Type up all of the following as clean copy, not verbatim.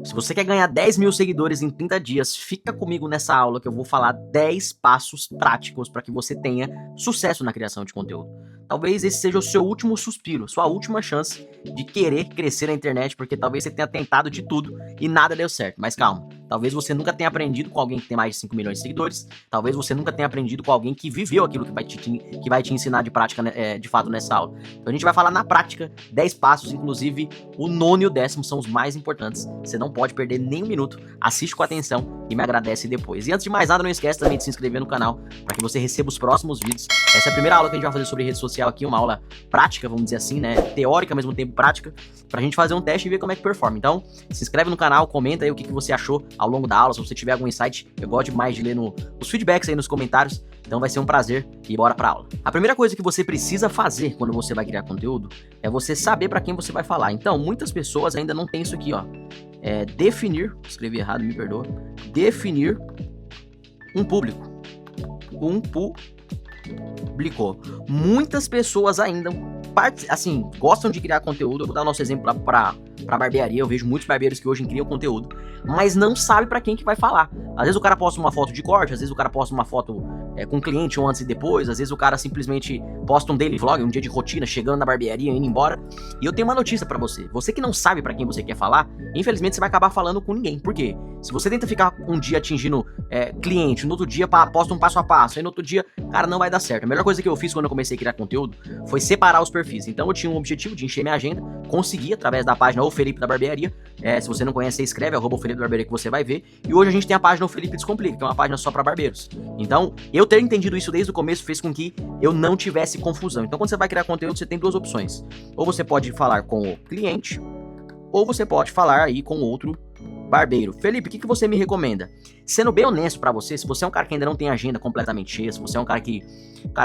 Se você quer ganhar 10 mil seguidores em 30 dias, fica comigo nessa aula que eu vou falar 10 passos práticos para que você tenha sucesso na criação de conteúdo. Talvez esse seja o seu último suspiro, sua última chance de querer crescer na internet, porque talvez você tenha tentado de tudo e nada deu certo. Mas calma, talvez você nunca tenha aprendido com alguém que tem mais de 5 milhões de seguidores, talvez você nunca tenha aprendido com alguém que viveu aquilo que vai te ensinar de prática, de fato, nessa aula. Então a gente vai falar na prática 10 passos, inclusive o 9º e o 10º são os mais importantes. Você não pode perder nem um minuto, assiste com atenção e me agradece depois. E antes de mais nada, não esquece também de se inscrever no canal para que você receba os próximos vídeos. Essa é a primeira aula que a gente vai fazer sobre rede social aqui, uma aula prática, vamos dizer assim, né? Teórica, ao mesmo tempo prática, pra gente fazer um teste e ver como é que performa. Então, se inscreve no canal, comenta aí o que você achou ao longo da aula, se você tiver algum insight, eu gosto demais de ler os feedbacks aí nos comentários, então vai ser um prazer e bora pra aula. A primeira coisa que você precisa fazer quando você vai criar conteúdo é você saber pra quem você vai falar. Então, muitas pessoas ainda não têm isso aqui, ó. Definir, escrevi errado, me perdoa, definir um público. Publicou. Muitas pessoas ainda, assim, gostam de criar conteúdo. Eu vou dar o nosso exemplo pra barbearia. Eu vejo muitos barbeiros que hoje criam conteúdo, mas não sabe pra quem que vai falar. Às vezes o cara posta uma foto de corte, às vezes o cara posta uma foto com o cliente um antes e depois, às vezes o cara simplesmente posta um daily vlog, um dia de rotina, chegando na barbearia, indo embora. E eu tenho uma notícia pra você. Você que não sabe pra quem você quer falar, infelizmente você vai acabar falando com ninguém. Por quê? Se você tenta ficar um dia atingindo cliente, no outro dia posta um passo a passo, aí no outro dia, cara, não vai dar certo. A melhor coisa que eu fiz quando eu comecei a criar conteúdo foi separar os perfis. Então eu tinha um objetivo de encher minha agenda, consegui através da página O Felipe da Barbearia. Se você não conhece, você escreve @o Felipe da Barbearia que você vai ver. E hoje a gente tem a página O Felipe Descomplica, que é uma página só pra barbeiros. Então, eu ter entendido isso desde o começo fez com que eu não tivesse confusão. Então, quando você vai criar conteúdo, você tem duas opções. Ou você pode falar com o cliente, ou você pode falar aí com outro barbeiro. Felipe, o que você me recomenda? Sendo bem honesto pra você, se você é um cara que ainda não tem agenda completamente cheia, se você é um cara que,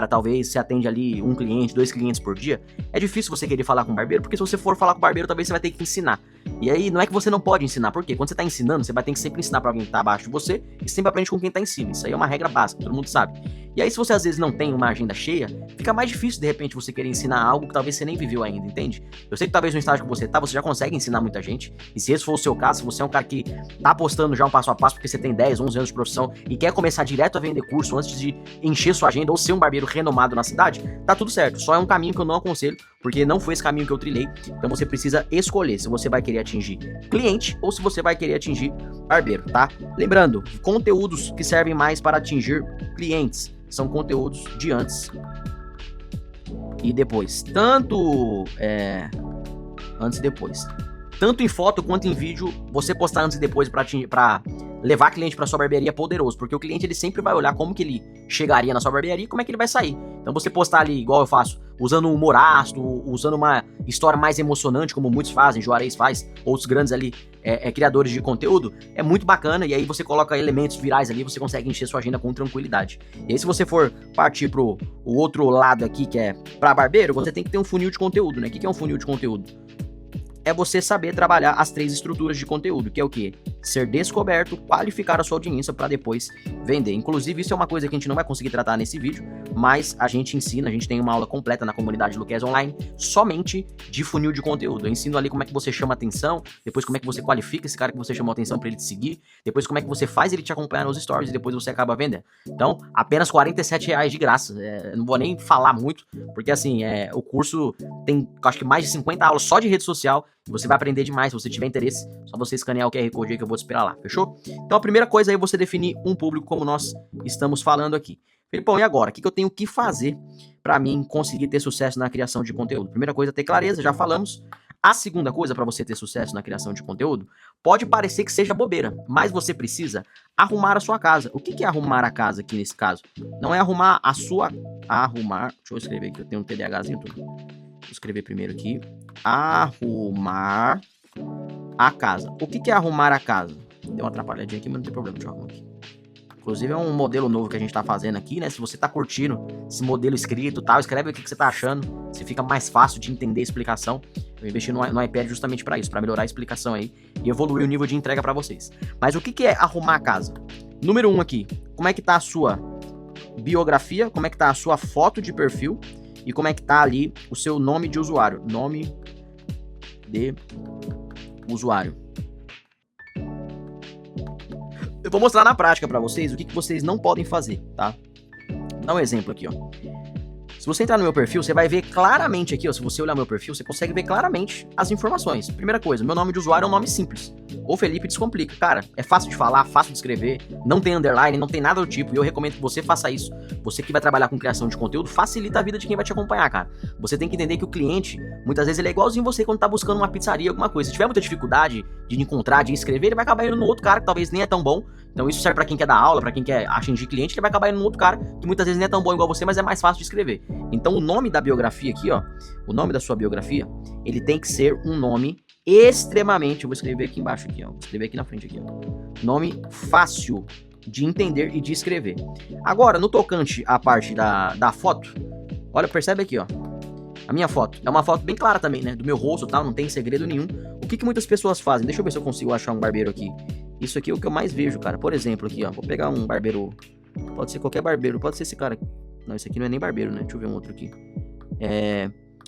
talvez você atende ali um cliente, 2 clientes por dia, é difícil você querer falar com o barbeiro, porque se você for falar com o barbeiro, talvez você vai ter que ensinar. E aí, não é que você não pode ensinar, por quê? Quando você tá ensinando, você vai ter que sempre ensinar pra alguém que tá abaixo de você e sempre aprende com quem tá em cima. Isso aí é uma regra básica, todo mundo sabe. E aí, se você às vezes não tem uma agenda cheia, fica mais difícil, de repente, você querer ensinar algo que talvez você nem viveu ainda, entende? Eu sei que talvez no estágio que você já consegue ensinar muita gente, e se esse for o seu caso, se você é um cara que tá postando já um passo a passo porque você tem 10, 11 anos de profissão e quer começar direto a vender curso antes de encher sua agenda ou ser um barbeiro renomado na cidade, tá tudo certo. Só é um caminho que eu não aconselho, porque não foi esse caminho que eu trilhei. Então você precisa escolher se você vai querer atingir cliente ou se você vai querer atingir barbeiro, tá? Lembrando, conteúdos que servem mais para atingir clientes são conteúdos de antes e depois. Tanto antes e depois. Tanto em foto quanto em vídeo, você postar antes e depois pra levar cliente pra sua barbearia é poderoso, porque o cliente ele sempre vai olhar como que ele chegaria na sua barbearia e como é que ele vai sair. Então você postar ali, igual eu faço, usando um humor ácido, usando uma história mais emocionante, como muitos fazem, Juarez faz, outros grandes ali criadores de conteúdo, é muito bacana, e aí você coloca elementos virais ali, você consegue encher sua agenda com tranquilidade. E aí se você for partir pro o outro lado aqui, que é pra barbeiro, você tem que ter um funil de conteúdo, né? O que é um funil de conteúdo? É você saber trabalhar as 3 estruturas de conteúdo, que é o quê? Ser descoberto, qualificar a sua audiência para depois vender. Inclusive, isso é uma coisa que a gente não vai conseguir tratar nesse vídeo, mas a gente ensina, a gente tem uma aula completa na comunidade Luquez Online, somente de funil de conteúdo. Eu ensino ali como é que você chama atenção, depois como é que você qualifica esse cara que você chamou atenção para ele te seguir, depois como é que você faz ele te acompanhar nos stories e depois você acaba vendendo. Então, apenas R$47 de graça. Não vou nem falar muito, porque assim, o curso tem, acho que mais de 50 aulas só de rede social. Você vai aprender demais, se você tiver interesse, só você escanear o QR Code aí que eu vou te esperar lá, fechou? Então a primeira coisa aí é você definir um público como nós estamos falando aqui. Felipão, e agora? O que eu tenho que fazer para mim conseguir ter sucesso na criação de conteúdo? Primeira coisa é ter clareza, já falamos. A segunda coisa para você ter sucesso na criação de conteúdo, pode parecer que seja bobeira, mas você precisa arrumar a sua casa. O que é arrumar a casa aqui nesse caso? Não é arrumar a sua... deixa eu escrever aqui, eu tenho um TDAHzinho tudo. Vou escrever primeiro aqui. Arrumar a casa. O que é arrumar a casa? Deu uma atrapalhadinha aqui, mas não tem problema, deixa eu arrumar aqui. Inclusive é um modelo novo que a gente tá fazendo aqui, né? Se você tá curtindo esse modelo escrito e tal, escreve o que você tá achando. Se fica mais fácil de entender a explicação. Eu investi no iPad justamente para isso, para melhorar a explicação aí e evoluir o nível de entrega para vocês. Mas o que é arrumar a casa? Número 1 aqui, como é que tá a sua biografia, como é que tá a sua foto de perfil e como é que tá ali o seu nome de usuário. Nome de usuário. Eu vou mostrar na prática pra vocês o que vocês não podem fazer, tá? Vou dar um exemplo aqui, ó. Se você entrar no meu perfil, você vai ver claramente aqui, ó, se você olhar meu perfil, você consegue ver claramente as informações. Primeira coisa, meu nome de usuário é um nome simples. O Felipe Descomplica. Cara, é fácil de falar, fácil de escrever, não tem underline, não tem nada do tipo, e eu recomendo que você faça isso. Você que vai trabalhar com criação de conteúdo, facilita a vida de quem vai te acompanhar, cara. Você tem que entender que o cliente, muitas vezes, ele é igualzinho você quando tá buscando uma pizzaria, alguma coisa. Se tiver muita dificuldade de encontrar, de escrever, ele vai acabar indo no outro cara que talvez nem é tão bom. Então isso serve pra quem quer dar aula, pra quem quer atingir cliente, que vai acabar indo no outro cara que muitas vezes nem é tão bom igual você, mas é mais fácil de escrever. Então o nome da biografia aqui, ó, o nome da sua biografia, ele tem que ser um nome extremamente, eu vou escrever aqui embaixo aqui, ó, vou escrever aqui na frente aqui, ó, nome fácil de entender e de escrever. Agora, no tocante à parte da foto, olha, percebe aqui, ó, a minha foto, é uma foto bem clara também, né, do meu rosto e tal, não tem segredo nenhum. O que muitas pessoas fazem? Deixa eu ver se eu consigo achar um barbeiro aqui. Isso aqui é o que eu mais vejo, cara. Por exemplo, aqui, ó, vou pegar um barbeiro, pode ser qualquer barbeiro, pode ser esse cara aqui. Não, esse aqui não é nem barbeiro, né, deixa eu ver um outro aqui.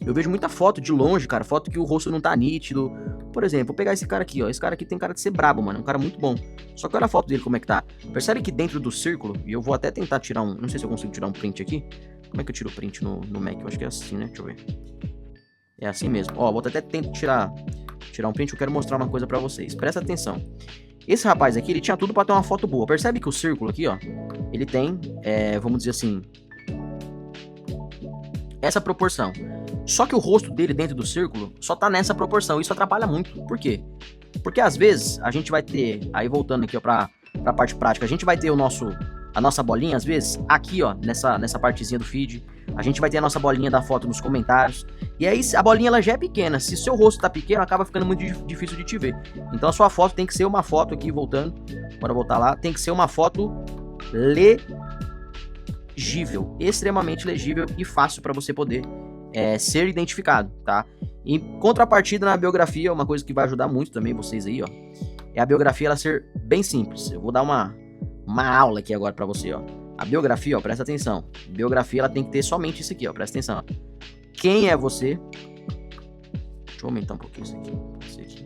Eu vejo muita foto de longe, cara, foto que o rosto não tá nítido. Por exemplo, vou pegar esse cara aqui, ó, esse cara aqui tem cara de ser brabo, mano, é um cara muito bom. Só que olha a foto dele como é que tá. Percebe que dentro do círculo, e eu vou até tentar tirar um, não sei se eu consigo tirar um print aqui. Como é que eu tiro o print no Mac? Eu acho que é assim, né, deixa eu ver. É assim mesmo, ó, vou até tentar tirar um print, eu quero mostrar uma coisa pra vocês. Presta atenção. Esse rapaz aqui, ele tinha tudo pra ter uma foto boa. Percebe que o círculo aqui, ó, ele tem, vamos dizer assim, essa proporção. Só que o rosto dele dentro do círculo só tá nessa proporção. Isso atrapalha muito. Por quê? Porque às vezes a gente vai ter, aí voltando aqui ó, pra parte prática, a gente vai ter a nossa bolinha, às vezes, aqui ó, nessa partezinha do feed. A gente vai ter a nossa bolinha da foto nos comentários. E aí a bolinha ela já é pequena. Se seu rosto tá pequeno, acaba ficando muito difícil de te ver. Então a sua foto tem que ser uma foto aqui, voltando. Bora voltar lá. Tem que ser uma foto legível. Extremamente legível e fácil para você poder ser identificado, tá? Em contrapartida na biografia, uma coisa que vai ajudar muito também vocês aí, ó. É a biografia ela ser bem simples. Eu vou dar uma aula aqui agora para você, ó. A biografia, ó, presta atenção. Biografia, ela tem que ter somente isso aqui, ó. Presta atenção. Ó. Quem é você? Deixa eu aumentar um pouquinho isso aqui. Esse aqui.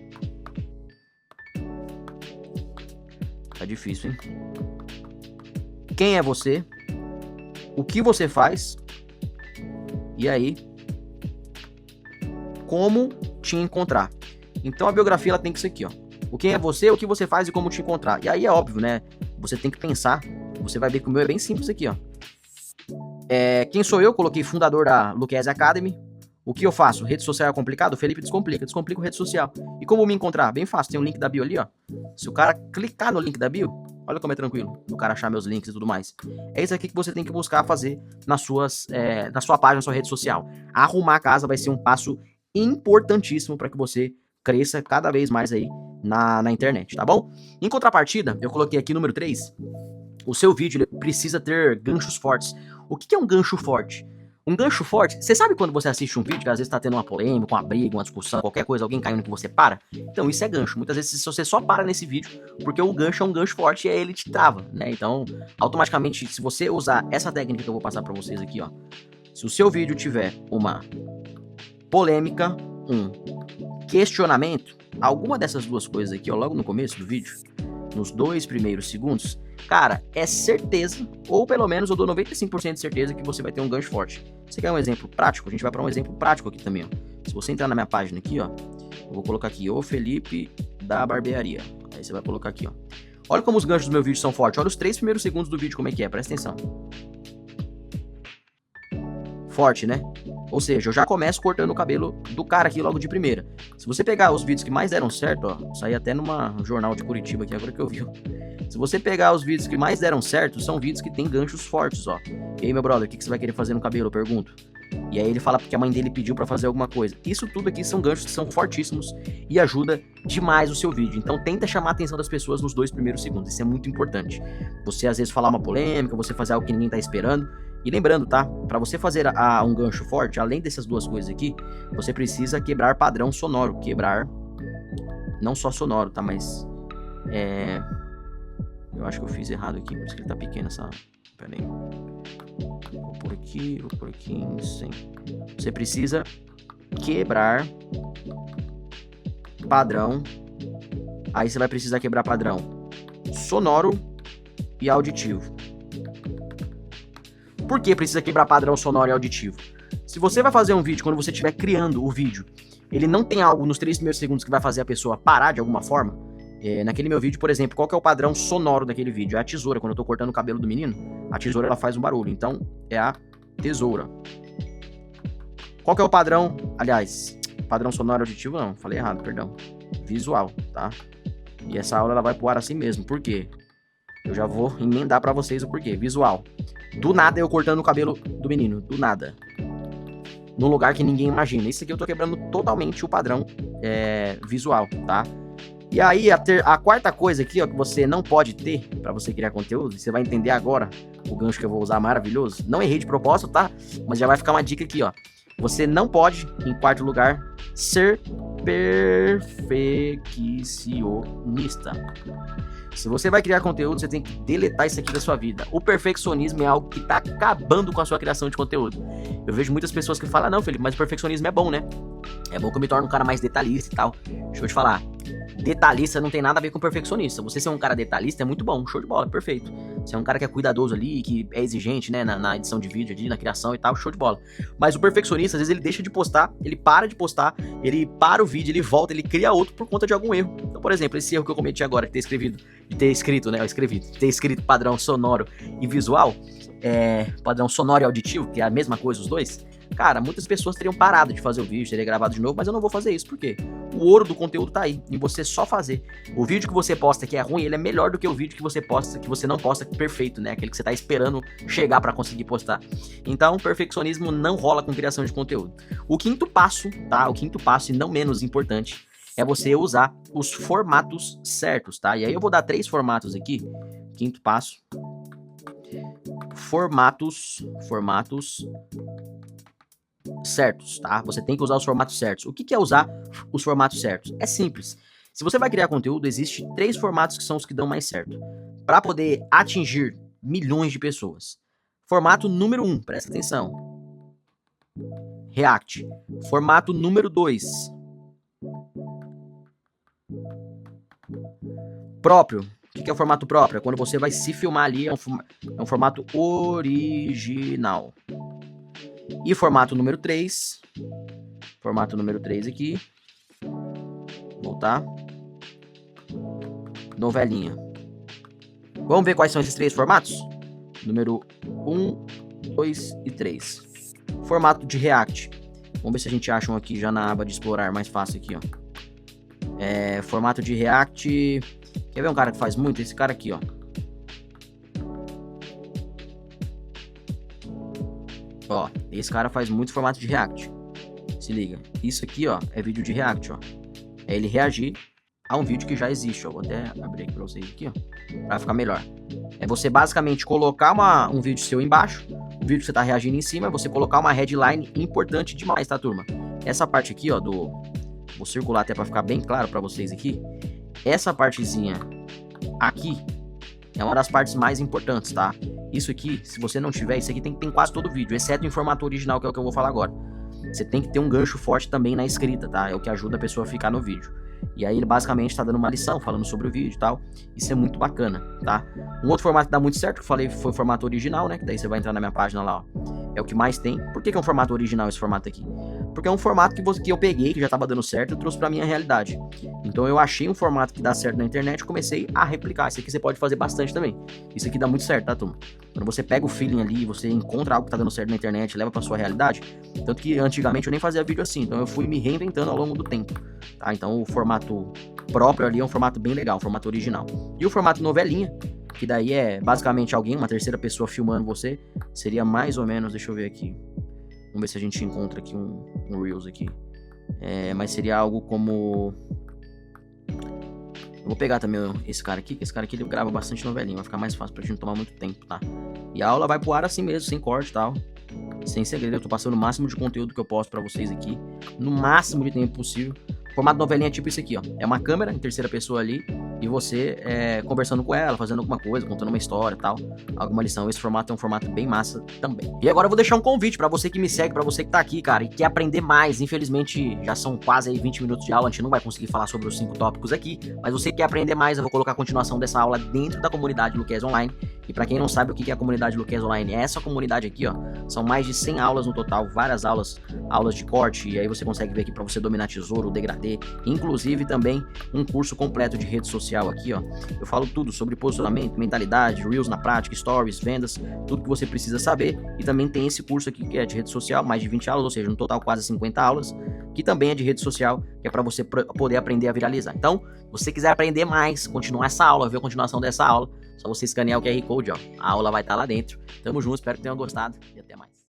Tá difícil, hein? Quem é você? O que você faz? E aí? Como te encontrar? Então a biografia, ela tem que ser aqui, ó. O quem é você, o que você faz e como te encontrar. E aí é óbvio, né? Você tem que pensar. Você vai ver que o meu é bem simples aqui, ó. Quem sou eu? Coloquei fundador da Lucchese Academy. O que eu faço? Rede social é complicado? Felipe Descomplica. Descomplico rede social. E como me encontrar? Bem fácil. Tem um link da bio ali, ó. Se o cara clicar no link da bio, olha como é tranquilo. O cara achar meus links e tudo mais. É isso aqui que você tem que buscar fazer na sua página, na sua rede social. Arrumar a casa vai ser um passo importantíssimo para que você cresça cada vez mais aí na internet, tá bom? Em contrapartida, eu coloquei aqui número 3. O seu vídeo ele precisa ter ganchos fortes. O que é um gancho forte? Um gancho forte, você sabe quando você assiste um vídeo que às vezes tá tendo uma polêmica, uma briga, uma discussão, qualquer coisa, alguém caindo que você para? Então isso é gancho. Muitas vezes você só para nesse vídeo porque o gancho é um gancho forte e aí ele te trava, né? Então, automaticamente, se você usar essa técnica que eu vou passar pra vocês aqui, ó. Se o seu vídeo tiver uma polêmica, um questionamento, alguma dessas duas coisas aqui, ó, logo no começo do vídeo, nos 2 primeiros segundos, cara, é certeza, ou pelo menos eu dou 95% de certeza que você vai ter um gancho forte. Você quer um exemplo prático? A gente vai para um exemplo prático aqui também, ó. Se você entrar na minha página aqui, ó, eu vou colocar aqui, o Felipe da barbearia. Aí você vai colocar aqui, ó. Olha como os ganchos do meu vídeo são fortes. Olha os 3 primeiros segundos do vídeo, como é que é, presta atenção. Forte, né? Ou seja, eu já começo cortando o cabelo do cara aqui logo de primeira. Se você pegar os vídeos que mais deram certo, ó, saí até numa jornal de Curitiba aqui agora que eu vi. Se você pegar os vídeos que mais deram certo, são vídeos que tem ganchos fortes, ó. E aí, meu brother, o que você vai querer fazer no cabelo? Eu pergunto. E aí ele fala porque a mãe dele pediu pra fazer alguma coisa. Isso tudo aqui são ganchos que são fortíssimos e ajuda demais o seu vídeo. Então tenta chamar a atenção das pessoas nos 2 primeiros segundos. Isso é muito importante. Você às vezes falar uma polêmica, você fazer algo que ninguém tá esperando. E lembrando, tá? Pra você fazer um gancho forte, além dessas duas coisas aqui, você precisa quebrar padrão sonoro. Quebrar, não só sonoro, tá? Mas, eu acho que eu fiz errado aqui, por isso que ele tá pequeno essa... Pera aí. Vou por aqui em 100. Você precisa quebrar padrão. Aí você vai precisar quebrar padrão sonoro e auditivo. Por que precisa quebrar padrão sonoro e auditivo? Se você vai fazer um vídeo, quando você estiver criando o vídeo, ele não tem algo nos 3 primeiros segundos que vai fazer a pessoa parar de alguma forma. Naquele meu vídeo, por exemplo, qual que é o padrão sonoro daquele vídeo? É a tesoura. Quando eu tô cortando o cabelo do menino, a tesoura ela faz um barulho. Então, é a tesoura. Qual que é o padrão? Aliás, padrão sonoro e auditivo não, falei errado, perdão. Visual, tá? E essa aula ela vai pro ar assim mesmo. Por quê? Eu já vou emendar pra vocês o porquê. Visual. Do nada eu cortando o cabelo do menino. Do nada. Num lugar que ninguém imagina. Isso aqui eu tô quebrando totalmente o padrão visual, tá? E aí a quarta coisa aqui, ó, que você não pode ter pra você criar conteúdo, você vai entender agora o gancho que eu vou usar maravilhoso. Não errei de propósito, tá? Mas já vai ficar uma dica aqui, ó. Você não pode, em quarto lugar, ser perfeccionista. Se você vai criar conteúdo, você tem que deletar isso aqui da sua vida. O perfeccionismo é algo que tá acabando com a sua criação de conteúdo. Eu vejo muitas pessoas que falam, não, Felipe, mas o perfeccionismo é bom, né? É bom que eu me torne um cara mais detalhista e tal. Deixa eu te falar. Detalhista não tem nada a ver com perfeccionista. Você ser um cara detalhista é muito bom, show de bola, perfeito. Você é um cara que é cuidadoso ali, que é exigente, né, na edição de vídeo ali, na criação e tal, show de bola. Mas o perfeccionista, às vezes ele deixa de postar, ele para de postar, ele para o vídeo, ele volta, ele cria outro por conta de algum erro. Então, por exemplo, esse erro que eu cometi agora, de ter escrito padrão sonoro e visual, padrão sonoro e auditivo, que é a mesma coisa os dois. Cara, muitas pessoas teriam parado de fazer o vídeo, teriam gravado de novo, mas eu não vou fazer isso, por quê? O ouro do conteúdo tá aí, em você só fazer. O vídeo que você posta que é ruim, ele é melhor do que o vídeo que você posta, que você não posta perfeito, né? Aquele que você tá esperando chegar pra conseguir postar. Então, perfeccionismo não rola com criação de conteúdo. O quinto passo, tá? O quinto passo, e não menos importante, é você usar os formatos certos, tá? E aí eu vou dar 3 formatos aqui. Quinto passo. Formatos certos, tá? Você tem que usar os formatos certos. O que é usar os formatos certos? É simples. Se você vai criar conteúdo, existem 3 formatos que são os que dão mais certo para poder atingir milhões de pessoas. Formato número 1, presta atenção. React. Formato número 2. Próprio. O que é o formato próprio? É quando você vai se filmar ali, é um formato original. E formato número 3. Formato número 3 aqui. Voltar. Novelinha. Vamos ver quais são esses 3 formatos? Número 1, 2 e 3. Formato de React. Vamos ver se a gente acha um aqui já na aba de explorar, mais fácil aqui, ó. Formato de React. Quer ver um cara que faz muito? Esse cara aqui, ó. Ó, esse cara faz muito formato de React. Se liga. Isso aqui, ó, é vídeo de React, ó. É ele reagir a um vídeo que já existe, ó. Vou até abrir aqui pra vocês aqui, ó. Pra ficar melhor. É você basicamente colocar um vídeo seu embaixo, o vídeo que você tá reagindo em cima, você colocar uma headline importante demais, tá, turma? Essa parte aqui, ó, vou circular até pra ficar bem claro pra vocês aqui. Essa partezinha aqui é uma das partes mais importantes, tá? Isso aqui, se você não tiver, isso aqui tem que ter em quase todo vídeo, exceto em formato original, que é o que eu vou falar agora. Você tem que ter um gancho forte também na escrita, tá? É o que ajuda a pessoa a ficar no vídeo. E aí ele basicamente tá dando uma lição, falando sobre o vídeo e tal. Isso é muito bacana, tá? Um outro formato que dá muito certo, que eu falei, foi o formato original, né? Que daí você vai entrar na minha página lá, ó. É o que mais tem. Por que é um formato original esse formato aqui? Porque é um formato que eu peguei, que já tava dando certo, eu trouxe pra minha realidade. Então eu achei um formato que dá certo na internet e comecei a replicar. Isso aqui você pode fazer bastante também. Isso aqui dá muito certo, tá, turma? Quando você pega o feeling ali, você encontra algo que tá dando certo na internet, leva pra sua realidade. Tanto que antigamente eu nem fazia vídeo assim, então eu fui me reinventando ao longo do tempo, tá? Então o formato próprio ali é um formato bem legal, um formato original. E o formato novelinha, que daí é basicamente alguém, uma terceira pessoa filmando você, seria mais ou menos, deixa eu ver aqui. Vamos ver se a gente encontra aqui um Reels aqui. Mas seria algo como... Eu vou pegar também esse cara aqui, que esse cara aqui ele grava bastante novelinha, vai ficar mais fácil pra gente não tomar muito tempo, tá? E a aula vai pro ar assim mesmo, sem corte e tal. Sem segredo, eu tô passando o máximo de conteúdo que eu posso pra vocês aqui, no máximo de tempo possível. O formato novelinha é tipo isso aqui, ó. É uma câmera em terceira pessoa ali, e você conversando com ela, fazendo alguma coisa, contando uma história e tal, alguma lição. Esse formato é um formato bem massa também. E agora eu vou deixar um convite pra você que me segue, pra você que tá aqui, cara, e quer aprender mais. Infelizmente, já são quase aí 20 minutos de aula, a gente não vai conseguir falar sobre os 5 tópicos aqui, mas você que quer aprender mais, eu vou colocar a continuação dessa aula dentro da comunidade Luquez Online. E pra quem não sabe o que é a comunidade Luquez Online, é essa comunidade aqui, ó. São mais de 100 aulas no total, várias aulas de corte, e aí você consegue ver aqui pra você dominar tesouro, degradê, inclusive também um curso completo de rede social aqui, ó. Eu falo tudo sobre posicionamento, mentalidade, Reels na prática, Stories, vendas, tudo que você precisa saber. E também tem esse curso aqui que é de rede social, mais de 20 aulas, ou seja, no total quase 50 aulas, que também é de rede social, que é para você poder aprender a viralizar. Então, se você quiser aprender mais, continuar essa aula, ver a continuação dessa aula, só você escanear o QR Code, ó. A aula vai estar lá dentro. Tamo junto, espero que tenham gostado e até mais.